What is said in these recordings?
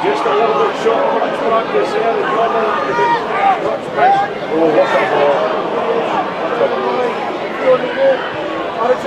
Just a little bit short of much practice there. The oh, what a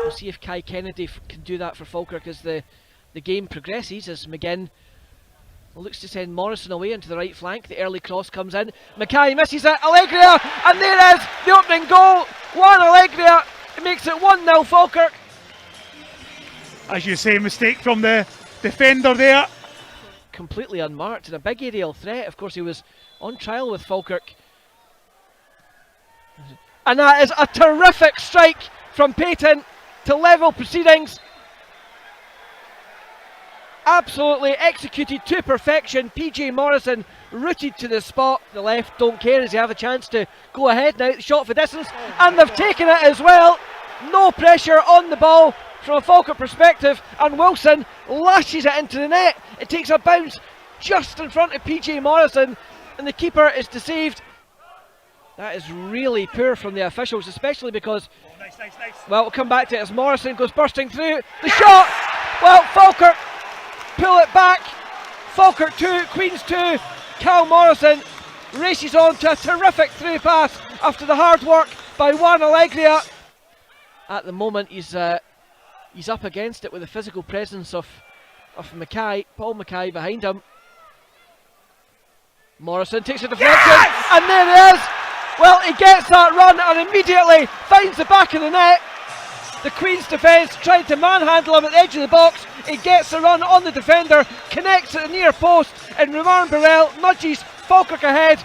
We'll see if Kai Kennedy can do that for Falkirk as the game progresses, as McGinn looks to send Morrison away into the right flank. The early cross comes in. Mackay misses it. Allegria, and there is the opening goal. Juan Allegria, it makes it 1-0 Falkirk. As you say, mistake from the defender there. Completely unmarked and a big aerial threat. Of course, he was on trial with Falkirk. And that is a terrific strike from Payton to level proceedings. Absolutely executed to perfection. PJ Morrison rooted to the spot. The left don't care as they have a chance to go ahead now. Shot for distance, and they've taken it as well. No pressure on the ball from a Falkirk perspective, and Wilson lashes it into the net. It takes a bounce just in front of PJ Morrison, and the keeper is deceived. That is really poor from the officials, especially because, Nice. well, we'll come back to it as Morrison goes bursting through. The shot! Well, Falkirk pull it back. Falkirk 2, Queens 2. Cal Morrison races on to a terrific through pass after the hard work by Juan Alegria. At the moment, he's up against it with the physical presence of Paul Mackay behind him. Morrison takes a deflection, and there he is. Well, he gets that run and immediately finds the back of the net. The Queen's defence tried to manhandle him at the edge of the box. He gets the run on the defender, connects at the near post, and Romain Burrell nudges Falkirk ahead.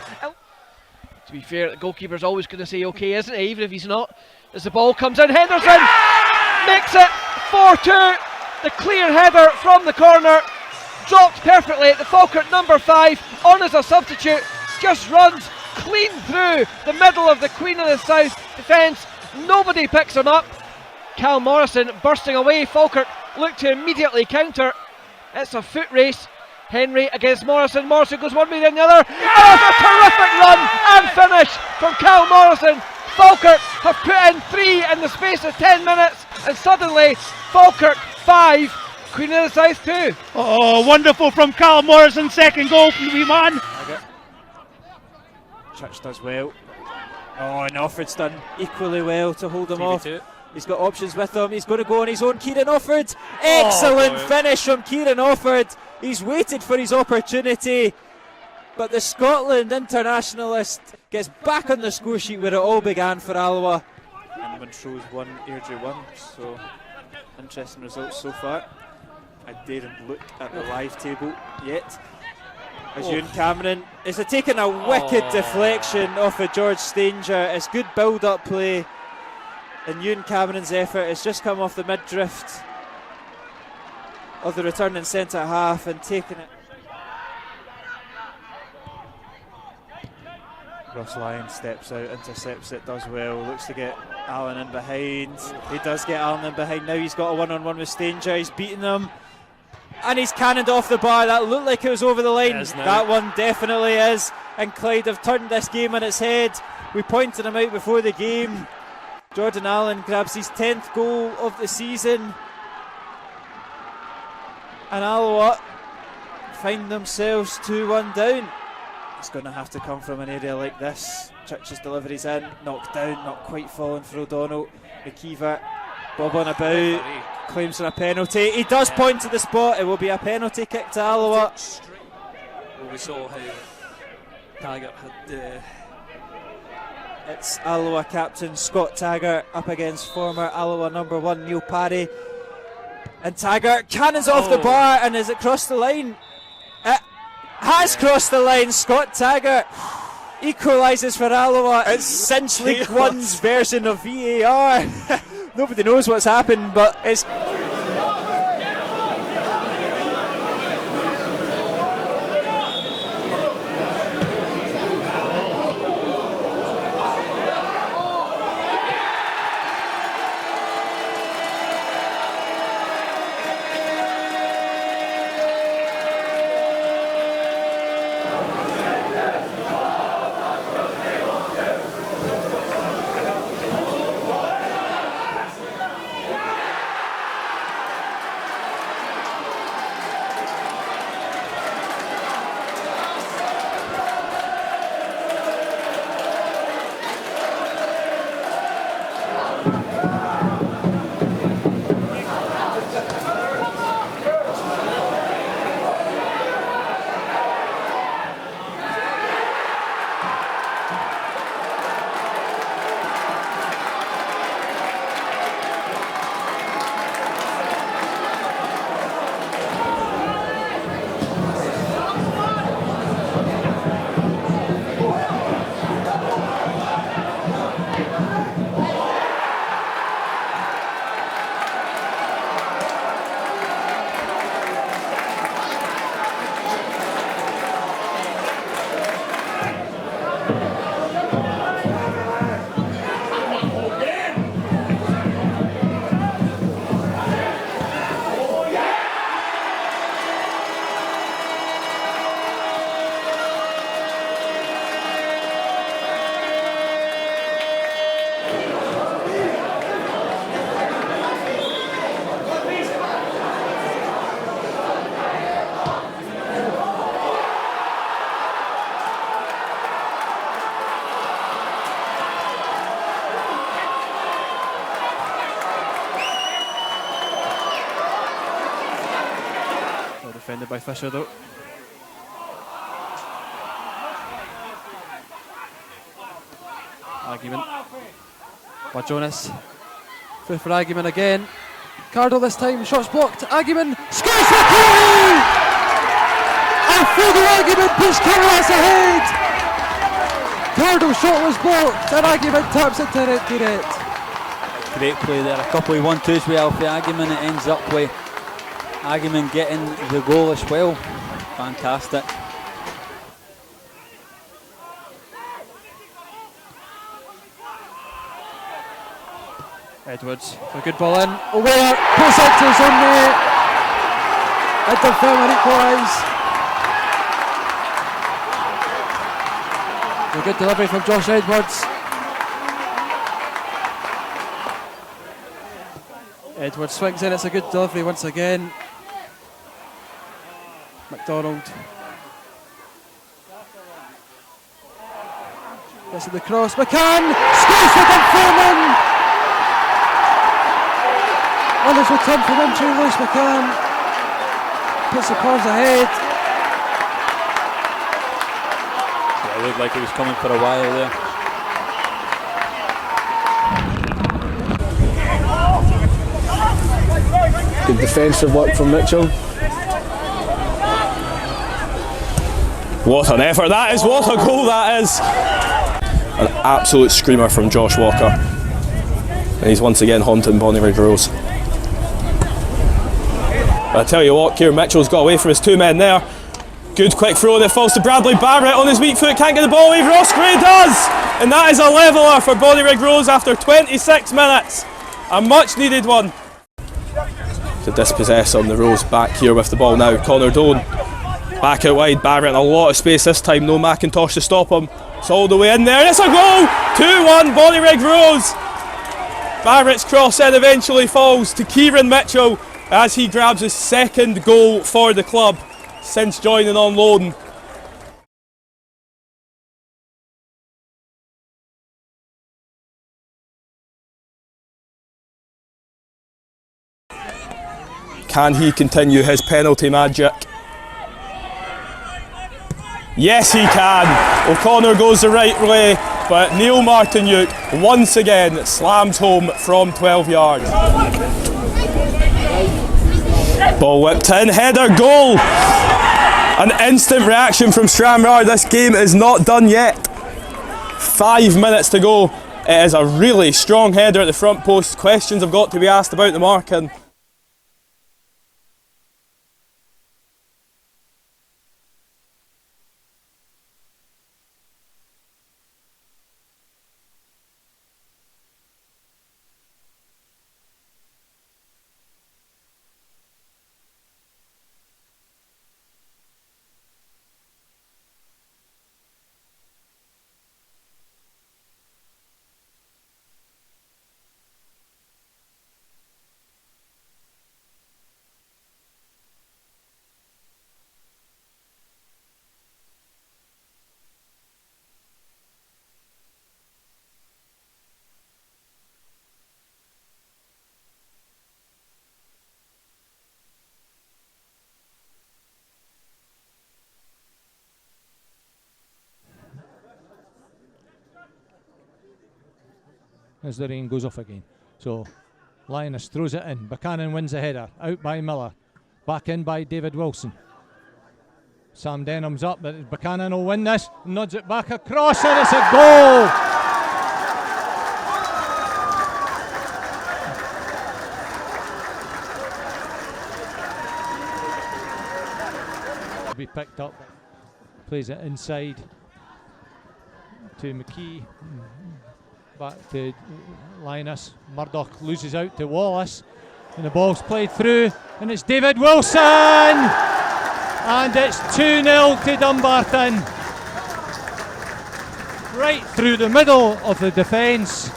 To be fair, the goalkeeper's always going to say okay, isn't he, even if he's not. As the ball comes in, Henderson makes it 4-2. The clear header from the corner, dropped perfectly. The Falkirk number 5 on as a substitute, just runs clean through the middle of the Queen of the South defence. Nobody picks him up. Cal Morrison bursting away. Falkirk look to immediately counter. It's a foot race. Henry against Morrison. Morrison goes one way then the other. Oh, a terrific run and finish from Cal Morrison. Falkirk have put in 3 in the space of 10 minutes, and suddenly Falkirk 5, Queen of the South 2. Oh, wonderful from Cal Morrison, second goal from the wee man. Church does well. Oh, and Offord's done equally well to hold him off. He's got options with him. He's going to go on his own. Kieran Offord. Excellent finish from Kieran Offord. He's waited for his opportunity. But the Scotland internationalist gets back on the score sheet where it all began for Alloa. And Montrose 1, Airdrie 1. So, interesting results so far. I daren't look at the live table yet. As Ewan Cameron is taking a wicked deflection off of George Stanger. It's good build-up play, and Ewan Cameron's effort has just come off the mid-drift of the returning centre half and taken it. Ross Lyon steps out, intercepts it, does well, looks to get Allen in behind. He does get Allen in behind. Now he's got a one-on-one with Stanger. He's beaten him. And he's cannoned off the bar. That looked like it was over the line. That one definitely is. And Clyde have turned this game on its head. We pointed him out before the game. Jordan Allen grabs his 10th goal of the season. And Alloa find themselves 2-1 down. It's going to have to come from an area like this. Church's delivery's in, knocked down, not quite falling for O'Donnell. McKeever, bob on about. Claims for a penalty. He does point to the spot. It will be a penalty kick to Alloa. Well, we saw how Taggart had. It's Alloa captain Scott Taggart up against former Alloa number 1 Neil Parry. And Taggart cannons off the bar, and has it crossed the line? It has crossed the line. Scott Taggart equalises for Alloa. It's Cinch League One's version of VAR. Nobody knows what's happened, but it's... by Fisher though. Argument by Jonas. Through for Argument again. Cardle this time, shots blocked. Argument scores for Kelly! A full Argument puts Kelly's ahead! Cardle's shot was blocked and Argument taps it to net. Great play there. A couple of 1-2s with Alfie Argument. It ends up with Argument getting the goal as well. Fantastic. Edwards for a good ball in. Aware, puts it to his own net. Interfirm and equalise. A good delivery from Josh Edwards. Edwards swings in, it's a good delivery once again. McDonald. Gets in the cross. McCann scores for Dunfermline. Others will turn from injury. Lewis McCann puts the Cors ahead. Yeah, it looked like he was coming for a while there. Good defensive work from Mitchell. What an effort that is, what a goal that is. An absolute screamer from Josh Walker. And he's once again haunting Bonnyrigg Rose. But I tell you what, Kieran Mitchell's got away from his two men there. Good quick throw that falls to Bradley Barrett on his weak foot, can't get the ball away. Ross Gray does! And that is a leveller for Bonnyrigg Rose after 26 minutes. A much needed one. To dispossess on the Rose, back here with the ball now. Connor Doan back out wide. Barrett in a lot of space this time. No McIntosh to stop him. It's all the way in there. It's a goal! 2-1 Bonnyrigg Rose. Barrett's cross then eventually falls to Kieran Mitchell as he grabs his second goal for the club since joining on loan. Can he continue his penalty magic? Yes, he can. O'Connor goes the right way, but Neil Martinuke once again slams home from 12 yards. Ball whipped in, header, goal. An instant reaction from Stranraer. This game is not done yet. 5 minutes to go. It is a really strong header at the front post. Questions have got to be asked about the marking. As the rain goes off again. So Lioness throws it in. Buchanan wins the header. Out by Miller. Back in by David Wilson. Sam Denham's up, but Buchanan will win this. Nods it back across and it's a goal! Be picked up. Plays it inside to McKee. Back to Linus. Murdoch loses out to Wallace and the ball's played through and it's David Wilson and it's 2-0 to Dumbarton. Right through the middle of the defence.